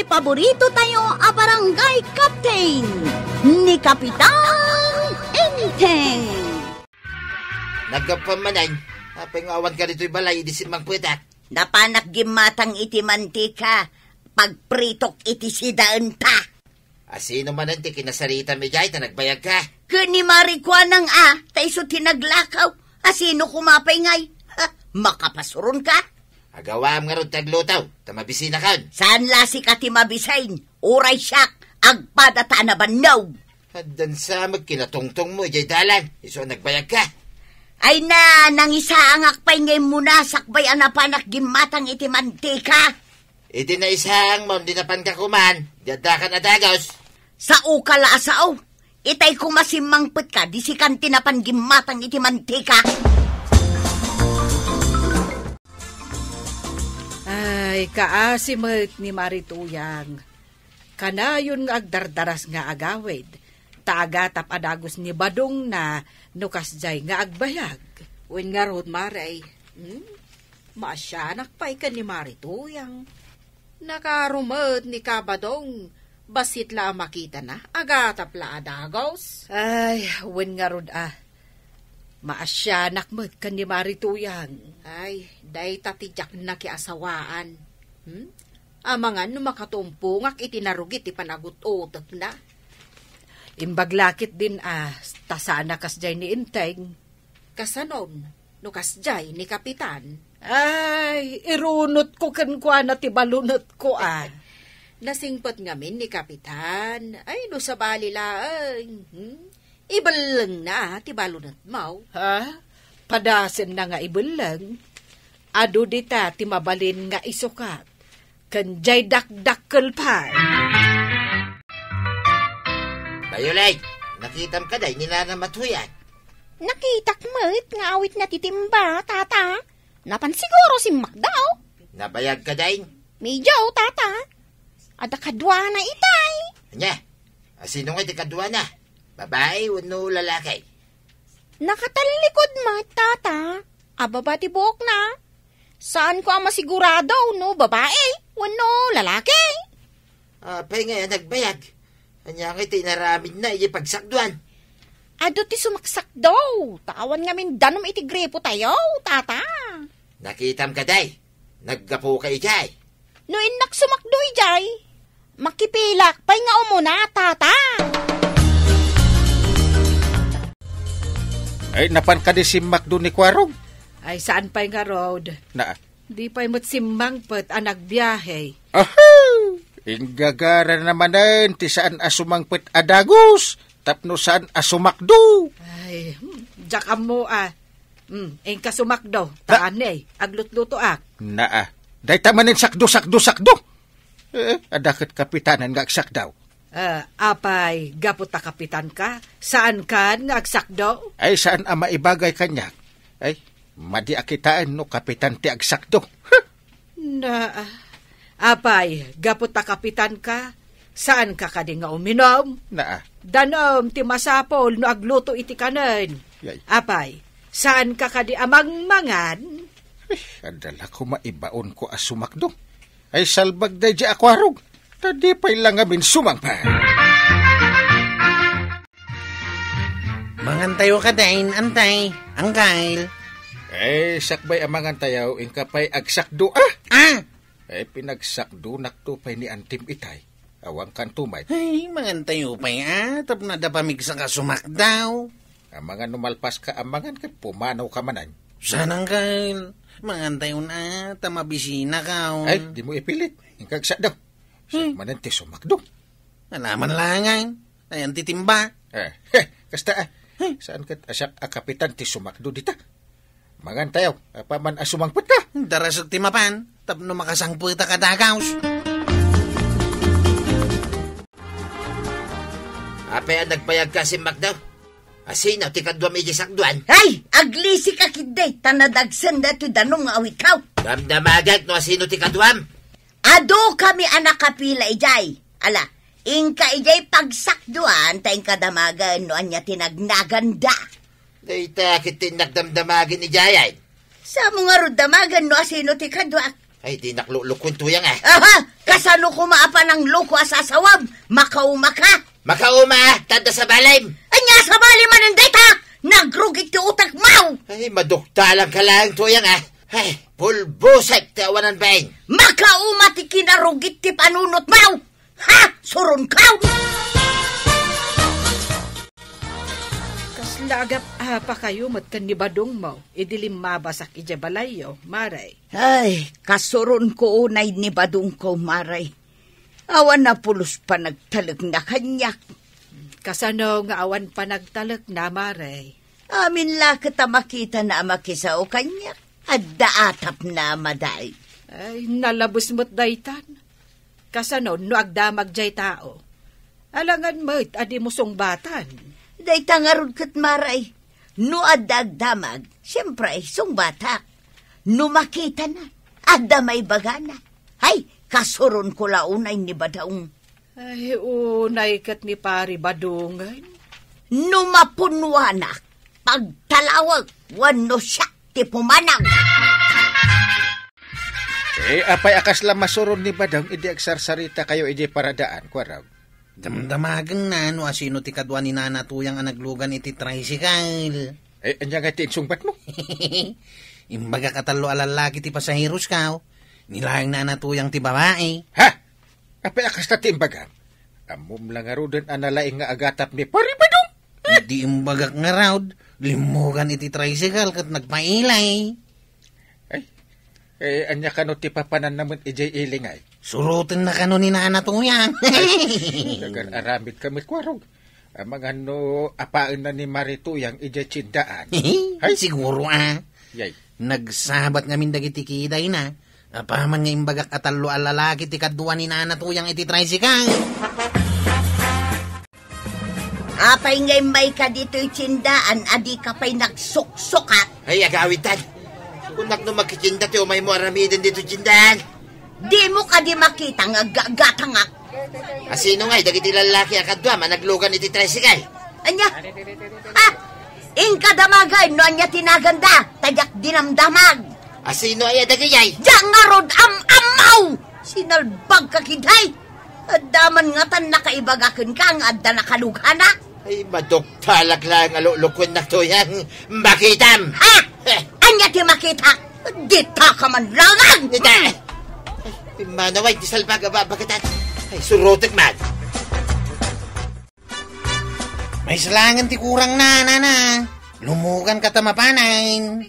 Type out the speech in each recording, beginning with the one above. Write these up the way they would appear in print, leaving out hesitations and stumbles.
iti paborito tayo a barangay captain ni Kapitan Enteng. Nagkapamanay, awan ka dito'y balay, di simang puwetak. Napanak gimatang iti mantika, pagpritok iti sidaan ta. Asino man nanti kinasarita mi jay, ta nagbayag ka. Kani marikwanang taiso tinaglakaw, asino kumapay ngay. Makapasuron ka? Agawam nga ron taglutaw, tamabisina ka. Saan lasi ka ti mabisain? Uray siyak, agpadata na banaw. Haddan sa magkinatungtong mo, jay dalan, iso nagbayag ka. Ay na, nang isaangak pa'y ngay muna, sakbay anapanak gimatang iti mantika. Iti na isang mo, di napan ka kuman, dada ka na dagos. Sa ukala asaw, itay kumasimangpet ka, di si kan tinapan gimatang iti mantika. Ay, kaasimet ni Marituyang. Kanayon nga agdardaras nga agawid. Taagatap adagos ni Badong na nukasjay nga agbayag. Wen nga rod, Maray. Maasyanak pa'y ka ni Marituyang. Nakarumat ni Kabadong. Basit la makita na. Agatap la adagos. Ay, wen nga rod maasyanak mo't ka ni Marituyang. Ay, day tatidyak na kiasawaan. Amangan no makatumpungak itinarugit ipanagututot na. Imbaglakit din tasana kasjay ni Inteng. Kasanom, no kasjay ni Kapitan. Ay, irunot ko kankwa na tibalunot ko Nasingpot ngamin ni Kapitan. Ay, no sa balilaan. Ibalang na, tibalunot mo. Ha? Padasin na nga ibalang. Ado dita timabalin nga isukat. Kanjay dakdakkel pa. Bayolay, nakitam ka day, nilana matuyan. Nakitak mo't nga awit na titimba, tata. Napan siguro si Macdaw. Nabayag ka day? Medyo, tata. Ada kadwa na itay. Anya, asino nga di kadwa na? Babae o no lalaki? Nakatalikod mo, tata. Ababa ti buhok na. Saan ko masigurado, no babae o no lalaki? Pay nga nagbayag. Anya nga tinaramid na ipagsakduan. Ado ti sumaksak daw. Tawan nga min danom iti grepo tayo, tata. Nakitam ka day. Naggapo ka ijay. No inak sumakdo ijay. Makipilak pay nga umuna, tata. Ay, napan ka di simak doon ni Kwarong? Ay, saan pa'y nga road? Na? Di pa'y mo't simangpet nagbiyahe. Inggagara naman ti saan asumangpet adagos, tapno saan asumakdo. Ay, jakam mo engka sumakdo, taan aglutluto Na day tamanin sakdo. Adakit kapitanan nga agsak daw. Apay, gapot ta kapitan ka? Saan ka nga agsakdo? Ay, saan maibagay kanya? Ay, madi akitaan no kapitan ti agsakdo. Apay, gapot ta kapitan ka? Saan ka kadi nga uminom? Danom ti masapol no agluto iti kanen. Apay, saan ka kadi amangmangan? Adala ko maibaon ko asumakdo. Ay, salbag day di akwarog. Tadi pa'y lang amin sumang pa. Mangantayo ka din, antay. Angkail. Sakbay ang mangantayaw, ingka pa'y agsakdo Ay, pinagsakdo nakto pa'y ni Antim Itay. Awang kantumay. Ay, mangantayo pa'y tap na dapamig sa kasumakdaw. Amangan numalpas ka, amangan ka, pumanaw ka manan. Saan angkail? Mangantayo na, tamabisina ka. Ay, di mo ipilit. Ingka agsakdaw. Manan ti sumakdo. Alaman langan. Ayan titimba. Kasta saan ka asyak kapitan ti sumakdo dita? Mangan tayo, paman asumangput ka. Darasag timapan, tapno makasangputa ka dagaws. Apay nagbayag ka si Macdaw. Asinaw, ti kadwa medyo sakduan. Ay, aglisi ka kiday, tanadagsan na ti danong awikaw. Damdamagag no asino ti kadwam. Ado kami anak kapila ijay. Ala, ingka ijay pagsakduan, tayong kadamagan no anya tinagnaganda. Dayta kitin nagdamdamagin ni Jayay. Sa mga rudamagan no asino ti kadwa. Ay, di naklulukon tuyang ah. Aha! Kasano ko maapa ng luko asasawam? Makauma ka? Makauma, tanda sa balim. Anya sa bali maninday ta! Nagrugit ti utak mau! Ay, madukta lang ka lang tuyang ah. Ay, pulbusay tawanan bang. Makauma ti kinarugit ti panunot mau! Ha! Surun kaw! Kaslagap pa kayo matkan ni Badong mo. Idilim mabasak ija balayo, Maray. Ay, kasurun ko unay ni Badong ko, Maray. Awan na pulos pa nagtalag na kanyak. Kasano nga awan pa nagtalag na, Maray. Amin la kita makita na makisa o kanyak. At daatap na maday. Ay, nalabos mo't daytan. Kasano no agdamag jay tao. Alangan mo't adi mo sungbatan. Day tangarod kat Maray. No adagdamag, siyempre sungbatak. No makita na, adda may bagana. Ay, kasurun ko launay ni Badaong. Ay, unay kat ni Pari Badungan. No mapunwanak, pagtalawag, wano siya ti pumanang. Apay akas lang masuron ni Badong, idi agsarsarita kayo idi paradaan, kwaraw. Damdamagang na, no, asino ti kadwa ni Nana Tuyang ang naglugan iti tricycle. Anya nga ti insungbat mo? Imbaga katalo alalaki ti pasahiros ka, nilayang Nana Tuyang ti babae. Ha? Apay akas na ti imbaga? Amom lang nga roden analaing nga agatap ni Pari Badong. Di imbagak nga raw, limugan iti tricycle kat nagpailay. Anya kano ti papanan naman ijay ilingay. Surutin na kano ni Nana Tuyang. Dagan aramid kami kwarog. Mga no, apaan na ni Marituyang ijay tsindaan. Ay, siguro Yay. Nagsabat ngamin dagiti kiday na. Apaman nga imbagak atalo alalaki ti kadwa ni Nana Tuyang iti tricycle. Apay ngay may ka dito'y tsindaan, adi ka pa'y nagsuksukat. Ay, agawitan. Kunak no magkikinda ti umay mo aramidin dito tsindaan. Di mo ka di makita nga gatangak. Asino nga'y dagiti lalaki akadwa managlugan iti tricycle. Anya? Ha? Inkadamagay, no anya tinaganda, tagyak dinamdamag. Asino ay adagayay? Diyan nga rod am-amaw! Sinalbag ka kiday. Adaman nga tan nakaibagakin ka nga adda nakalughana. Ay, maduktalag lang alulukon na tuyang makitam. Ha? Anya ti makita? Dita ka man langan! Nita! Ay, manaway, di salbaga ba bagatan? Ay, surutik man. May salangan ti kurang na, Nana. Lumugan ka tamapanain.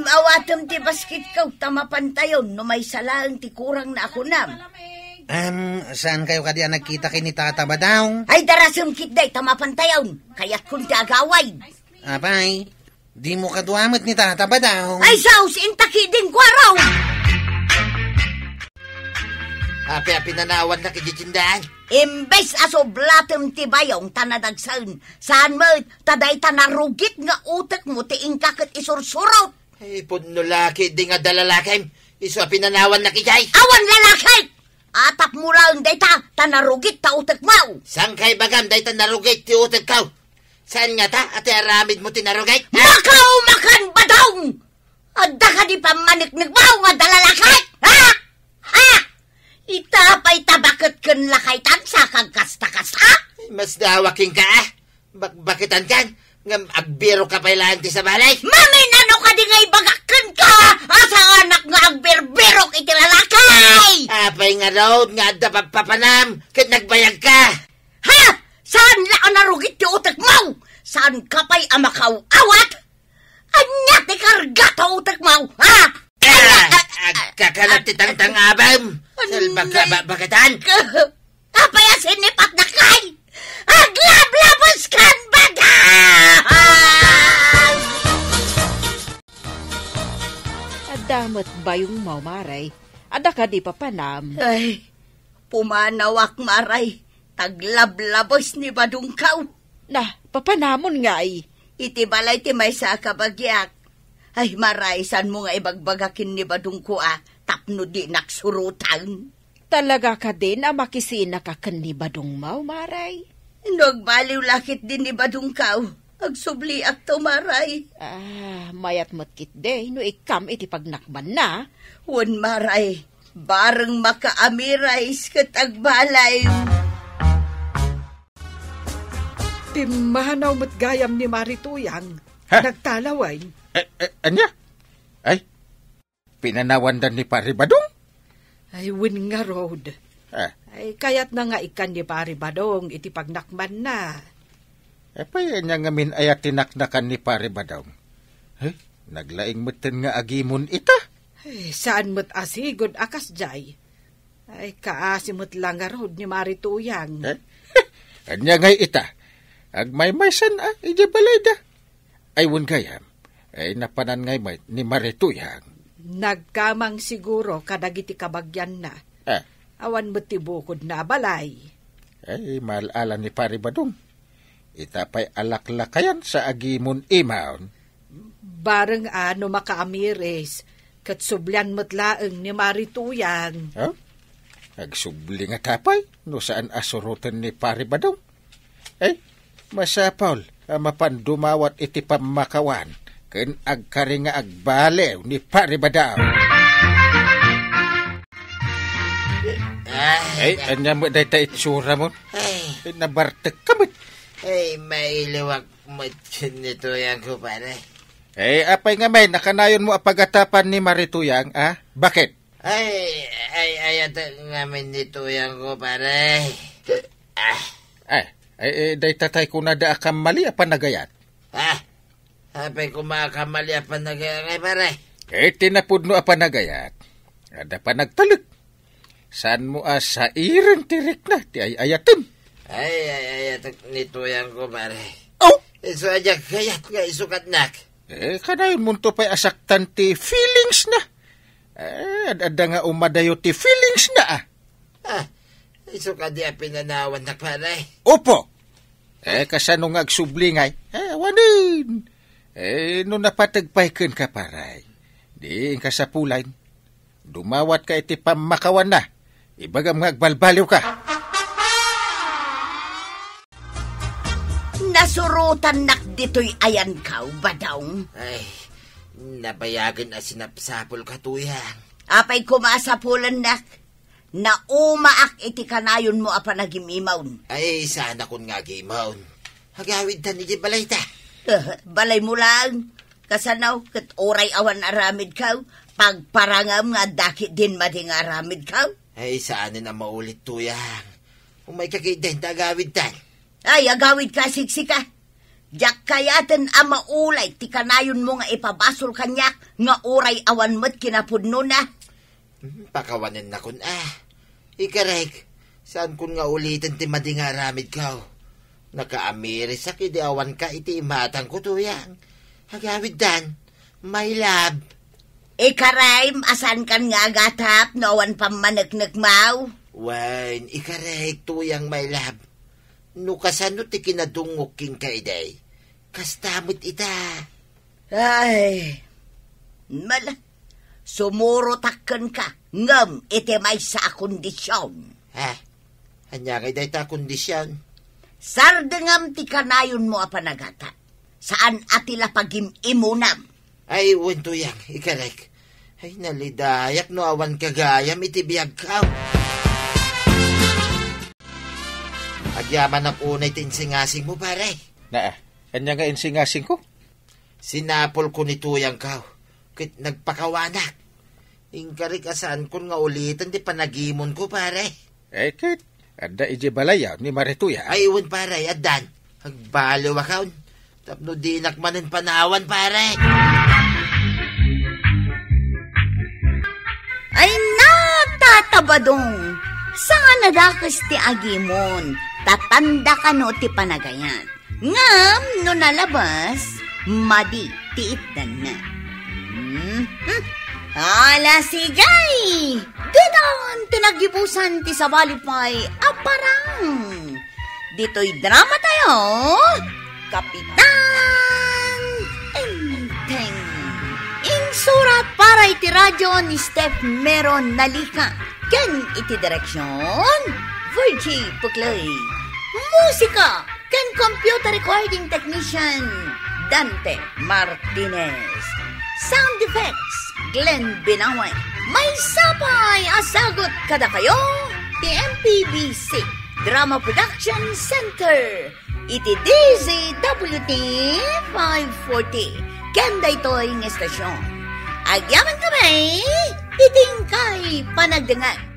Awatam ti baskit ka, tamapantayon, no may salang ti kurang na ako nam. Saan kayo kadi nagkita kay ni Tata Badong? Ay, darasam kitday, tamapantayon, kaya't kung ti agaway. Apay, di mo kaduamot ni Tata Badong. Ay, saus, intaki din kwaraw! Api-api nanawan na kijitsindaan. Imbes aso blatem ti bayong tanadagsan. Saan mo, taday tanarugit nga utak mo ti ingkakit isursurot. Ay, punno laki, di nga dalalakim. Iso api nanawan na kijay. Awan lalaki! Atap mo lang dayta, tanarugit ta utak mo. Saan kay bagam day tanarugit ti utak kaw? Saan nga ta, ati aramid mo tinarugit? Makaw makan badong! Adda ka di pamaniknig mo nga dalalaki! Ha? Ha? Itapay tabakit kun lakay tansa kag kasta-kasta? Mas dawaking ka Bakitan kan? Ngam agbiro ka pa ilaan ti sa balay? Mamin ano ka di ngay bagakan ka? Asa anak nga agberbirok iti lalakay! Apay nga raw, nga adda papanam, kat nagbayag ka. Ha? Saan la narugit ti utak mo? Saan ka pa'y amakaw-awat? Anya ti karga ta utak mo? Ha? Agkakalat ti tangtang abam. Salbaga bagatan. Apay asinipat na kay! Aglablabos kan baga! Adamot ba yung maumaray? Ada ka di papanam? Ay, pumanawak maray. Taglablabos ni Badungkaw. Nah, papanamon nga ay. Iti balay ti may sa kabagyak. Ay, maray, san mo nga ibagbagakin ni Badungko tapno di naksurutan. Talaga ka din na makisina ka kan ni Badung Mau, maray? Nagbaliw lakit din ni Badungkaw. Agsubli ak to, maray. Mayat mo't kit de, no ikam iti pagnakban na. Wan, maray. Bareng makaamirais kat agbalay. Timahanaw mo't gayam ni Marituyang. Nagtalaway. Anya? Ay, pinanawandan ni Pari Badong? Ay, win nga road. Ay, kaya't na nga ikan ni Pari Badong iti pagnakman na. Paya niya nga min ayat tinaknakan ni Pari Badong. Ay, naglaing mutin nga agimon ita. Ay, saan mo't asigod akas jay? Ay, kaasimot lang nga road ni Marituyang. Anya ngay ita. Agmay-maysan ije balayda. Ay, wun gayam. Ay, napanan ngay ni Marituyang. Nagkamang siguro kadagiti kabagyan na. Awan mo't tibukod na balay. Ay, maalala ni Pari Badong. Itapay alaklakayan sa agimon imaon. Bareng ano makaamires, kat sublian mo't laeng ni Marituyang. Agsubli nga tapay, no saan asurutan ni Pari Badong. Ay, masapaw, mapandumawat iti pamakawan, ken agkari nga agbalew ni Pari Badong. Ay, anya mo dahi ta itsura mo? Ay, nabartek ka mo. Ay, mailiwag mo nito yan ko, pare. Ay, apay nga may, nakanayon mo apagatapan ni Marituyang, Bakit? Ay, ngamin nito yan ko, pare. Ay, dahi tatay ko na da akam mali apanagayat. Apay ko makakamali apanagayat, pare. Tinapud no apanagayat. Ada pa nagtalag. Saan mo sa iran tirik na, ti ay ayatin. Ay, nito yan ko, pare. Iso adya kayat nga isukat nak. Kanayon mo to pa'y asaktan ti feelings na. Ada nga umadayo ti feelings na, Isukat di pinanawan nak, pare. Opo. Kasano nga agsublingay. Wanin. No napatagpayken ka, paray. Di ka sa pulay. Dumawat ka iti pamakawan na. Ibagam nga agbalbaliw ka. Nasurutan nak dito'y ayan ka, Badong. Ay, nabayagan na sinapsapol ka, tuyang. Apay kumasapulan nak. Naumaak iti kanayon mo apa nagimimawn. Ay, sana kun nga gimawn. Hagawid ta ni balay ta. Balay mo lang. Kasanaw, kat oray awan aramid ka. Pagparangam nga dakit din mading aramid ka. Ay, saan na maulit, tuyang. Umay kakidin, agawid tan. Ay, agawid ka, siksika. Diyak kayaten ama ulay, ti kanayon mo nga ipabasol kanyak, nga oray awan mo't kinapudno na. Pakawanan na kun, Ikarek, saan kun nga ulitin ti mading aramid ka? Nakaamiris sa kidiawan ka iti imatang ko, tuyang. Agawid tan, my love. Ikaraym, asan kan nga agatap, nawan pamanagnag mau? Wan, ikarek, tuyang my love. No kasano ti kinadungok king kaiday. Kastamot ita. Ay, mala, sumurotakkan ka, ngam iti may sa kondisyon. Anya kaiday ta kondisyon? Sardengam ti kanayon mo apanagata. Saan atila pagim imunam? Ay, wan tuyang, ikarek. Ay, nalidayak no awan kagayam iti biyag ka. Agyaman ang unay tinsingasing mo, pare. Kanya nga insingasing ko? Sinapol ko ni tuyang ka. Kit nagpakawanak. Ingkarik asan ko nga ulitan di panagimon ko, pare. Kit, ada ije balaya ni Marituya. Ay, iwan, pare, adan. Agbaliw akaw. Tapno di nakmanin panawan, pare. Ay natatabadong, saan nadakas ti agimon, tatanda ka no ti panagayan. Ngam, no nalabas, madi ti itdan na. Ala sigay, didan tinagibusan ti sabalipay aparang. Dito'y drama tayo, Kapitan Enteng. Insurat para iti radyo ni Steph Meron Nalika. Ken iti direksyon, Virgie Puclay. Musika, ken computer recording technician, Dante Martinez. Sound effects, Glenn Binaway. May sapay asagot kada kayo ti MPBC Drama Production Center iti DZWT 540 kenda ito'y ng estasyon. Agyaman kami iting kay panagdangan.